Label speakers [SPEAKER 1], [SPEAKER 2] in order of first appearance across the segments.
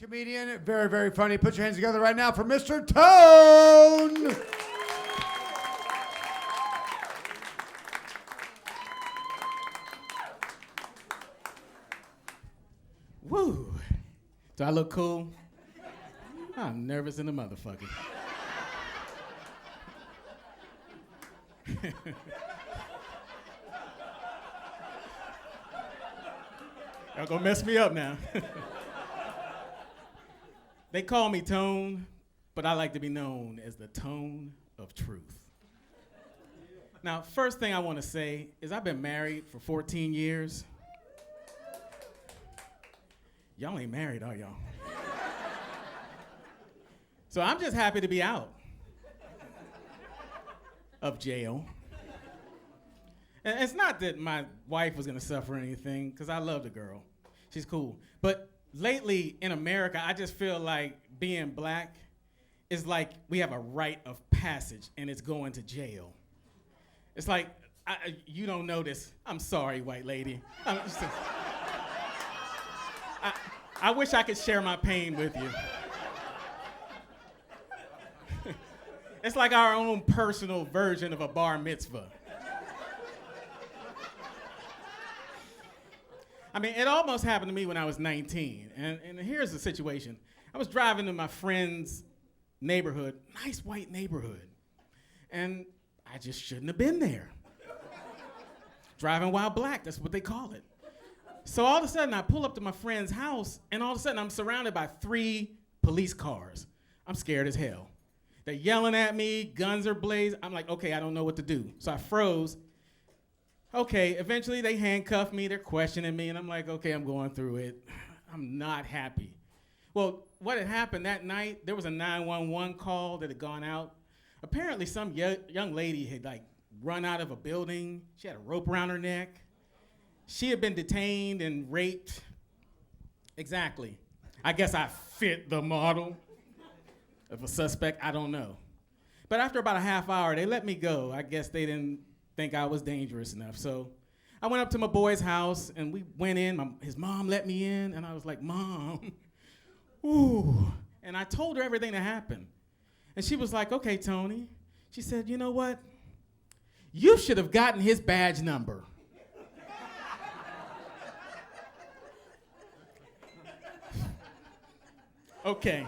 [SPEAKER 1] Comedian, very, very funny. Put your hands together right now for Mr. Tone.
[SPEAKER 2] Woo. Do I look cool? I'm nervous in the motherfucker. Y'all gonna mess me up now. They call me Tone, but I like to be known as the Tone of Truth. Now, first thing I want to say is I've been married for 14 years. Y'all ain't married, are y'all? So I'm just happy to be out of jail. And it's not that my wife was gonna suffer anything, because I love the girl. She's cool. But lately in America, I just feel like being black is like we have a rite of passage and it's going to jail. It's like, you don't know this. I'm sorry, white lady. I wish I could share my pain with you. It's like our own personal version of a bar mitzvah. I mean, it almost happened to me when I was 19. And here's the situation. I was driving to my friend's neighborhood, nice white neighborhood. And I just shouldn't have been there. Driving while black, that's what they call it. So all of a sudden I pull up to my friend's house and all of a sudden I'm surrounded by 3 police cars. I'm scared as hell. They're yelling at me, guns are blazing. I'm like, okay, I don't know what to do. So I froze. Okay, eventually they handcuff me, they're questioning me, and I'm like, okay, I'm going through it. I'm not happy. Well, what had happened that night, there was a 911 call that had gone out. Apparently some young lady had like run out of a building. She had a rope around her neck. She had been detained and raped. Exactly. I guess I fit the model of a suspect, I don't know. But after about a half hour, they let me go. I guess they didn't think I was dangerous enough. So I went up to my boy's house and we went in. His mom let me in and I was like, Mom, ooh. And I told her everything that happened. And she was like, okay, Tony. She said, you know what? You should have gotten his badge number. Okay.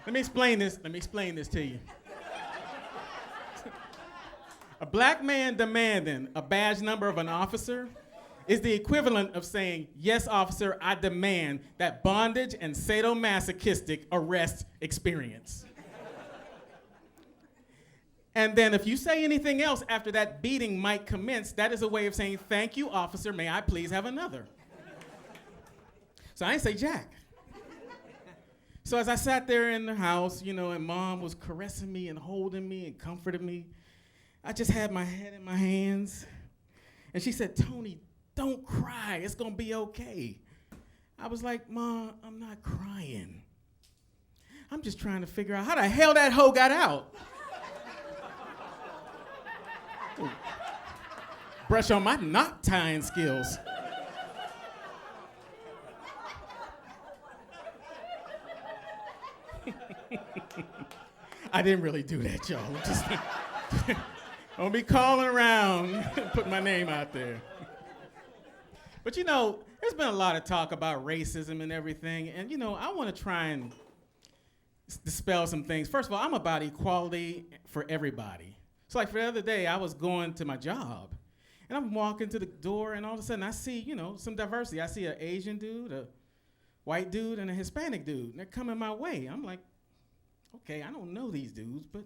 [SPEAKER 2] Let me explain this to you. A black man demanding a badge number of an officer is the equivalent of saying, yes, officer, I demand that bondage and sadomasochistic arrest experience. And then if you say anything else after that beating might commence, that is a way of saying, thank you, officer, may I please have another? So I didn't say jack. So as I sat there in the house, and Mom was caressing me and holding me and comforting me, I just had my head in my hands. And she said, Tony, don't cry. It's going to be okay. I was like, Mom, I'm not crying. I'm just trying to figure out how the hell that hoe got out. Ooh. Brush on my knot tying skills. I didn't really do that, y'all. Just don't be calling around, put my name out there. But there's been a lot of talk about racism and everything, and I want to try and dispel some things. First of all, I'm about equality for everybody. So like for the other day, I was going to my job, and I'm walking to the door, and all of a sudden I see, some diversity. I see an Asian dude, a white dude, and a Hispanic dude, and they're coming my way. I'm like, okay, I don't know these dudes, but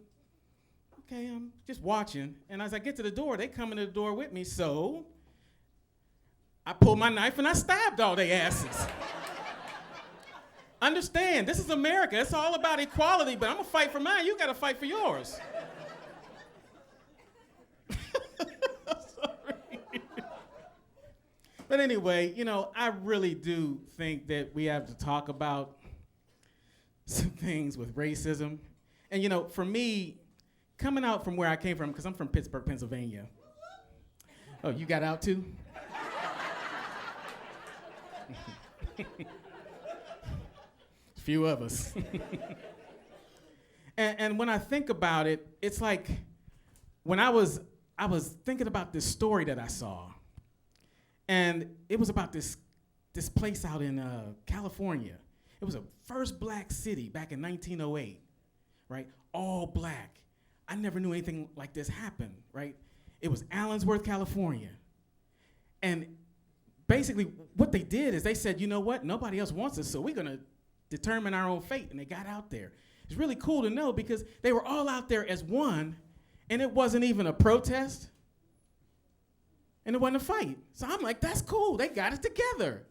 [SPEAKER 2] okay, I'm just watching. And as I get to the door, they come in the door with me, so I pulled my knife and I stabbed all their asses. Understand, this is America. It's all about equality, but I'm gonna fight for mine. You gotta fight for yours. Sorry. But anyway, I really do think that we have to talk about some things with racism. And for me, coming out from where I came from, because I'm from Pittsburgh, Pennsylvania. Oh, you got out too? few of us. And when I think about it, it's like when I was thinking about this story that I saw, and it was about this place out in California. It was a first black city back in 1908, right? All black. I never knew anything like this happen, right? It was Allensworth, California. And basically what they did is they said, you know what? Nobody else wants us, so we're gonna determine our own fate. And they got out there. It's really cool to know because they were all out there as one, and it wasn't even a protest, and it wasn't a fight. So I'm like, that's cool. They got it together.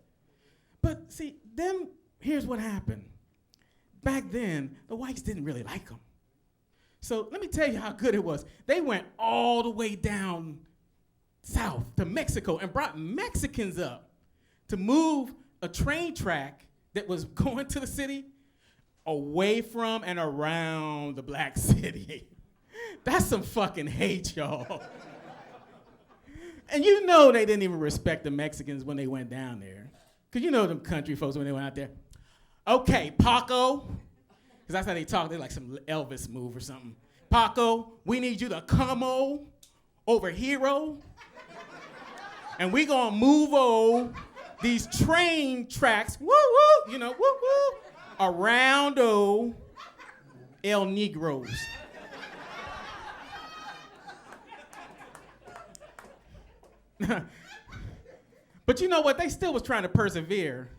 [SPEAKER 2] But see, then here's what happened. Back then, the whites didn't really like them. So let me tell you how good it was. They went all the way down south to Mexico and brought Mexicans up to move a train track that was going to the city away from and around the black city. That's some fucking hate, y'all. And you know they didn't even respect the Mexicans when they went down there. Because you know them country folks when they went out there. Okay, Paco. Because that's how they talk. They're like some Elvis move or something. Paco, we need you to come over hero. And we gonna move these train tracks, woo woo, you know, woo woo, around El Negros. But you know what? They still was trying to persevere.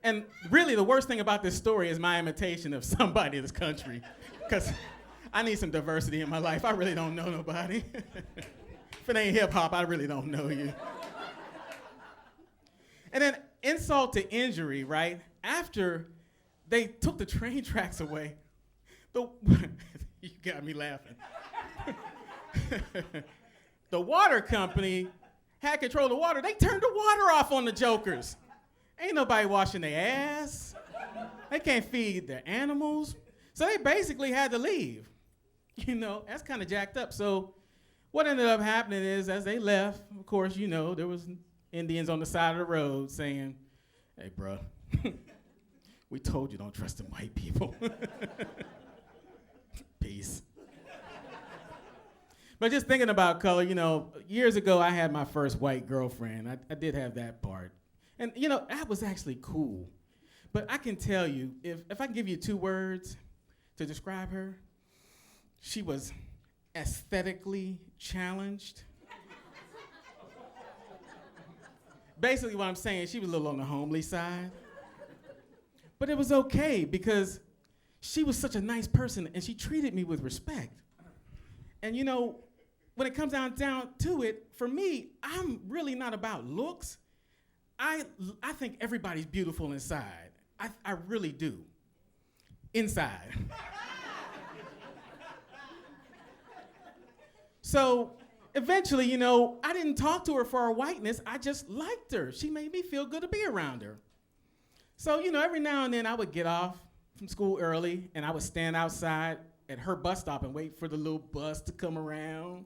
[SPEAKER 2] And really, the worst thing about this story is my imitation of somebody in this country. Because I need some diversity in my life. I really don't know nobody. If it ain't hip hop, I really don't know you. And then insult to injury, right? After they took the train tracks away, you got me laughing. The water company had control of the water. They turned the water off on the jokers. Ain't nobody washing their ass. They can't feed their animals. So they basically had to leave. You know, that's kind of jacked up. So what ended up happening is as they left, of course, you know, there was Indians on the side of the road saying, hey, bro, we told you don't trust them white people. Peace. But just thinking about color, you know, years ago I had my first white girlfriend. I did have that part. And, you know, that was actually cool. But I can tell you, if I can give you 2 words to describe her, she was aesthetically challenged. Basically what I'm saying, she was a little on the homely side. But it was okay because she was such a nice person and she treated me with respect. And you know, when it comes down to it, for me, I'm really not about looks. I think everybody's beautiful inside. I really do. Inside. So eventually, you know, I didn't talk to her for her whiteness. I just liked her. She made me feel good to be around her. So, you know, every now and then I would get off from school early and I would stand outside at her bus stop and wait for the little bus to come around.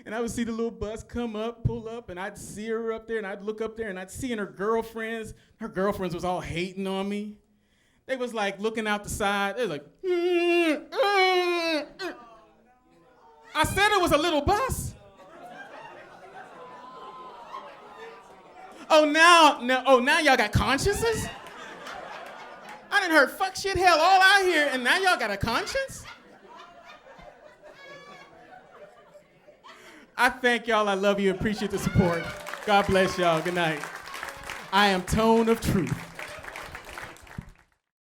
[SPEAKER 2] And I would see the little bus come up, pull up, and I'd see her up there, and I'd look up there, and I'd see her girlfriends. Her girlfriends was all hating on me. They was like looking out the side. They was like, I said it was a little bus. Now y'all got consciences? I done heard fuck, shit, hell all out here, and now y'all got a conscience? I thank y'all. I love you. Appreciate the support. God bless y'all. Good night. I am Tone of Truth.